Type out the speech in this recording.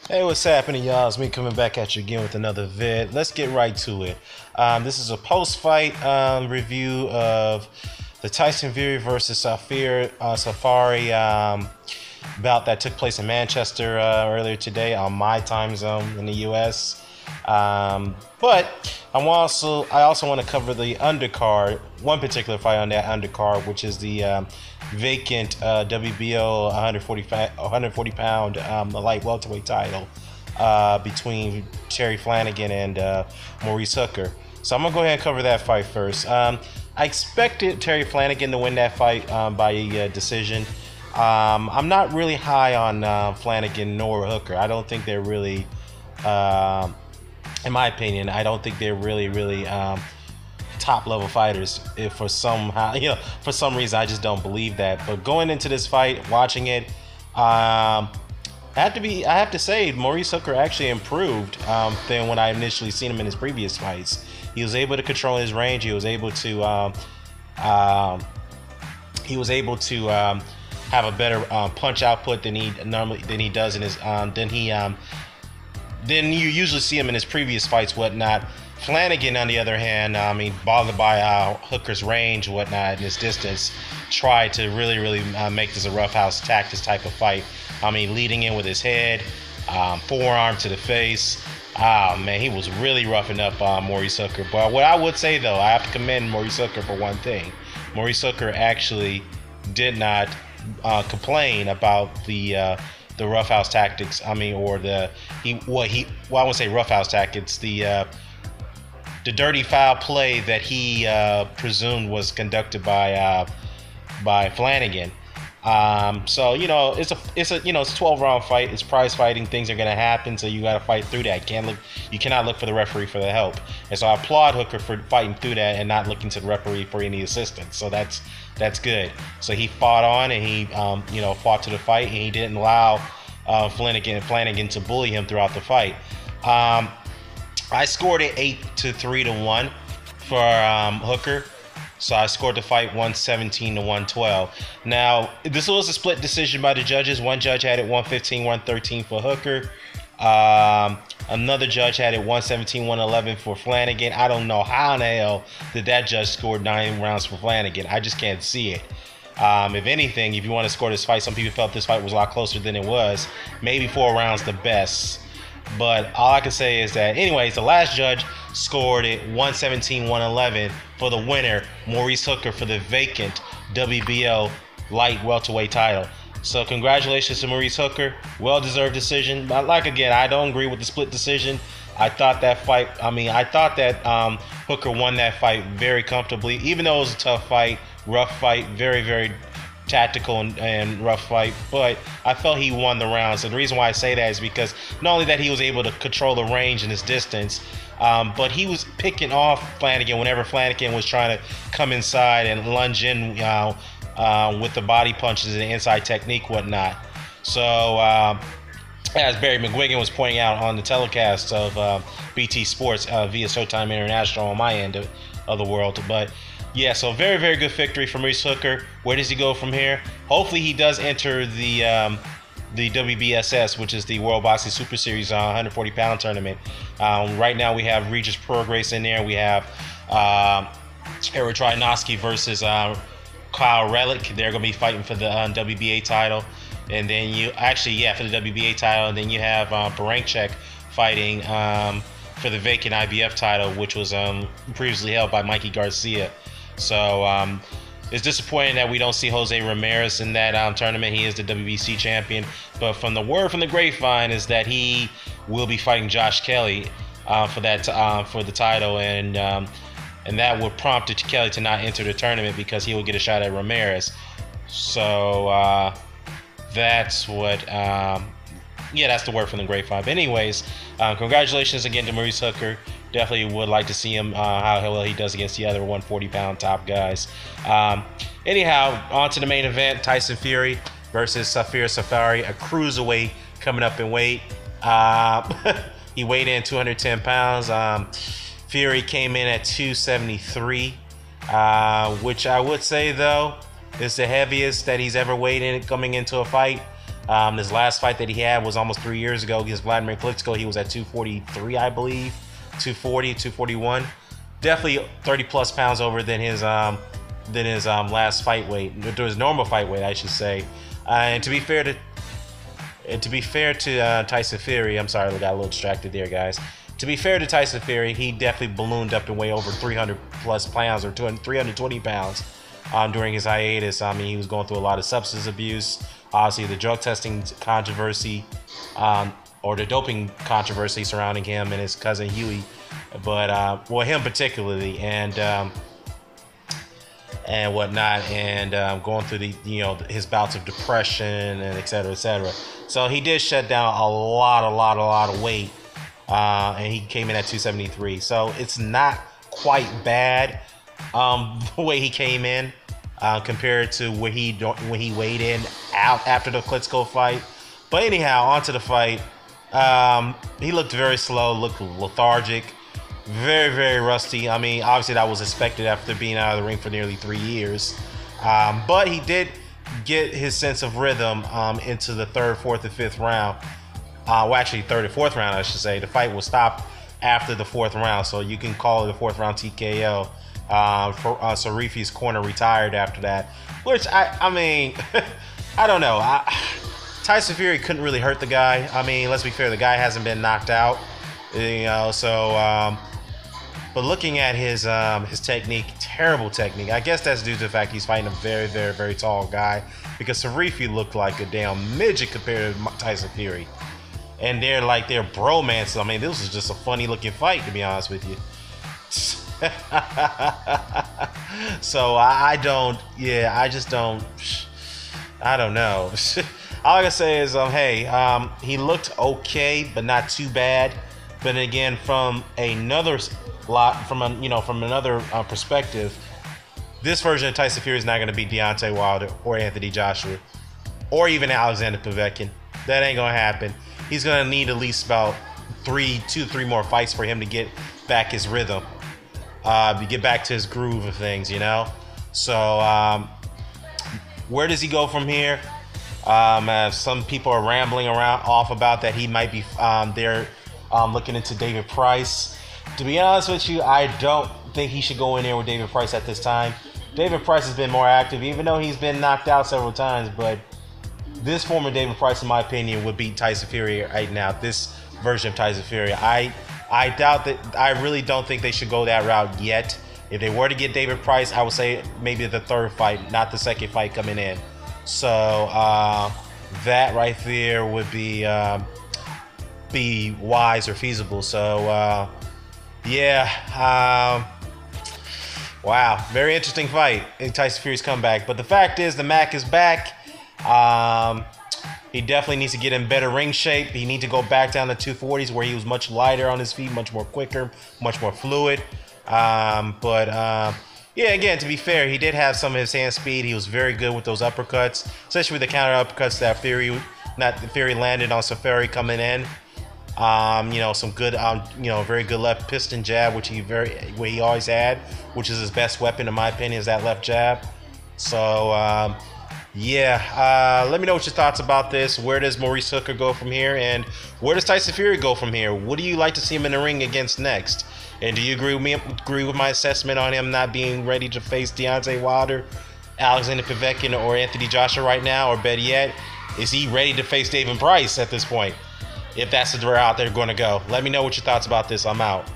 Hey, what's happening, y'all? It's me coming back at you again with another vid. Let's get right to it. This is a post-fight review of the Tyson Fury versus Seferi bout that took place in Manchester earlier today on my time zone in the U.S. But I also want to cover the undercard, one particular fight on that undercard, which is the vacant WBO 140 pound light welterweight title between Flanagan and Maurice Hooker. So I'm gonna go ahead and cover that fight first. I expected Flanagan to win that fight by a decision. I'm not really high on Flanagan nor Hooker. I don't think they're really, in my opinion, I don't think they're really top level fighters. If for some reason I just don't believe that. But going into this fight, watching it, I have to say Maurice Hooker actually improved than when I initially seen him in his previous fights. He was able to control his range. He was able to have a better punch output than he does in his than you usually see him in his previous fights, whatnot. Flanagan, on the other hand, bothered by Hooker's range, whatnot, and his distance, tried to really make this a roughhouse tactics type of fight. Leading in with his head, forearm to the face. Man, he was really roughing up Maurice Hooker. But what I would say, though, I have to commend Maurice Hooker for one thing. Maurice Hooker actually did not complain about the roughhouse tactics. I won't say roughhouse tactics. The dirty foul play that he presumed was conducted by Flanagan. So it's a 12-round fight. It's prize fighting. Things are gonna happen, so you gotta fight through that. You cannot look for the referee for the help. And so I applaud Hooker for fighting through that and not looking to the referee for any assistance. So that's good. So he fought on and he fought to the fight, and he didn't allow Flanagan to bully him throughout the fight. I scored it 8-3-1 for Hooker. So I scored the fight 117-112. Now, this was a split decision by the judges. One judge had it 115-113 for Hooker. Another judge had it 117-111 for Flanagan. I don't know how in the hell did that judge score 9 rounds for Flanagan. I just can't see it. If anything, if you want to score this fight, some people felt this fight was a lot closer than it was. Maybe 4 rounds the best. But all I can say is that, anyways, the last judge scored it 117-111 for the winner, Maurice Hooker, for the vacant WBO light welterweight title. So congratulations to Maurice Hooker. Well-deserved decision. But again, I don't agree with the split decision. I thought that Hooker won that fight very comfortably, even though it was a tough fight, rough fight, very tactical and rough fight, but I felt he won the rounds. And the reason why I say that is because not only that he was able to control the range and his distance, but he was picking off Flanagan whenever Flanagan was trying to come inside and lunge in with the body punches and the inside technique, whatnot. So as Barry McGuigan was pointing out on the telecast of BT Sports via Showtime International on my end of the world, but yeah, so very good victory for Maurice Hooker. Where does he go from here? Hopefully he does enter the WBSS, which is the World Boxing Super Series 140-pound tournament. Right now we have Regis Prograis in there. We have Eric Trajnowski versus Kyle Relic. They're going to be fighting for the WBA title. And then for the WBA title. And then you have Barancek fighting for the vacant IBF title, which was previously held by Mikey Garcia. So it's disappointing that we don't see Jose Ramirez in that tournament. He is the WBC champion, but from the word from the grapevine is that he will be fighting Josh Kelly for the title, and that would prompt Kelly to not enter the tournament because he will get a shot at Ramirez. So that's what. That's the word from the grapevine. But anyways, congratulations again to Maurice Hooker. Definitely would like to see him how well he does against the other 140-pound top guys. Anyhow, on to the main event: Tyson Fury versus Seferi, a cruiserweight coming up in weight. He weighed in 210 pounds. Fury came in at 273, which I would say though is the heaviest that he's ever weighed in coming into a fight. This last fight that he had was almost 3 years ago against Vladimir Klitschko. He was at 243, I believe, 240, 241. Definitely 30 plus pounds over than his last fight weight, his normal fight weight, I should say. And to be fair to Tyson Seferi, I'm sorry, I got a little distracted there, guys. To be fair to Tyson Seferi, he definitely ballooned up to weigh over 300 plus pounds or 320 pounds during his hiatus. I mean, he was going through a lot of substance abuse, obviously the drug testing controversy, or the doping controversy surrounding him and his cousin Huey, but well, him particularly, and whatnot, and going through the his bouts of depression and et cetera, et cetera. So he did shut down a lot of weight, and he came in at 273. So it's not quite bad the way he came in compared to when he weighed in out after the Klitschko fight. But anyhow, onto the fight. He looked very slow, looked lethargic, very rusty. I mean, obviously that was expected after being out of the ring for nearly 3 years. But he did get his sense of rhythm into the third, fourth, and fifth round. Well, actually, third and fourth round, I should say. The fight was stopped after the fourth round, so you can call it a fourth round TKO. Seferi's corner retired after that, which I mean, I don't know. Tyson Seferi couldn't really hurt the guy. I mean, let's be fair, the guy hasn't been knocked out, so. But looking at his technique, terrible technique. I guess that's due to the fact he's fighting a very tall guy, because Seferi looked like a damn midget compared to Tyson Seferi. And they're bromance. I mean, this was just a funny looking fight, to be honest with you. So I don't know. All I can say is, he looked okay, but not too bad. But again, from another perspective, this version of Tyson Seferi is not going to beat Deontay Wilder or Anthony Joshua or even Alexander Povetkin. That ain't going to happen. He's going to need at least about 3 more fights for him to get back his rhythm, to get back to his groove of things, So where does he go from here? Some people are rambling off about that he might be looking into David Price. To be honest with you, I don't think he should go in there with David Price at this time. David Price has been more active, even though he's been knocked out several times. But this former David Price, in my opinion, would beat Tyson Seferi right now. This version of Tyson Seferi, I doubt that. I really don't think they should go that route yet. If they were to get David Price, I would say maybe the third fight, not the second fight coming in. So that right there would be wise or feasible. So. Wow, very interesting fight in Tyson Fury's comeback. But the fact is, the Mac is back. He definitely needs to get in better ring shape. He needs to go back down to 240s where he was much lighter on his feet, much more quicker, much more fluid. Yeah, again, to be fair, he did have some of his hand speed. He was very good with those uppercuts, especially with the counter uppercuts that Fury landed on Seferi coming in. Some good, very good left piston jab, which he always had, which is his best weapon in my opinion, is that left jab. So, let me know what your thoughts about this. Where does Maurice Hooker go from here, and where does Tyson Fury go from here? What do you like to see him in the ring against next? And do you agree with my assessment on him not being ready to face Deontay Wilder, Alexander Povetkin, or Anthony Joshua right now, or better yet, is he ready to face David Price at this point? If that's the route they're going to go. Let me know what your thoughts about this. I'm out.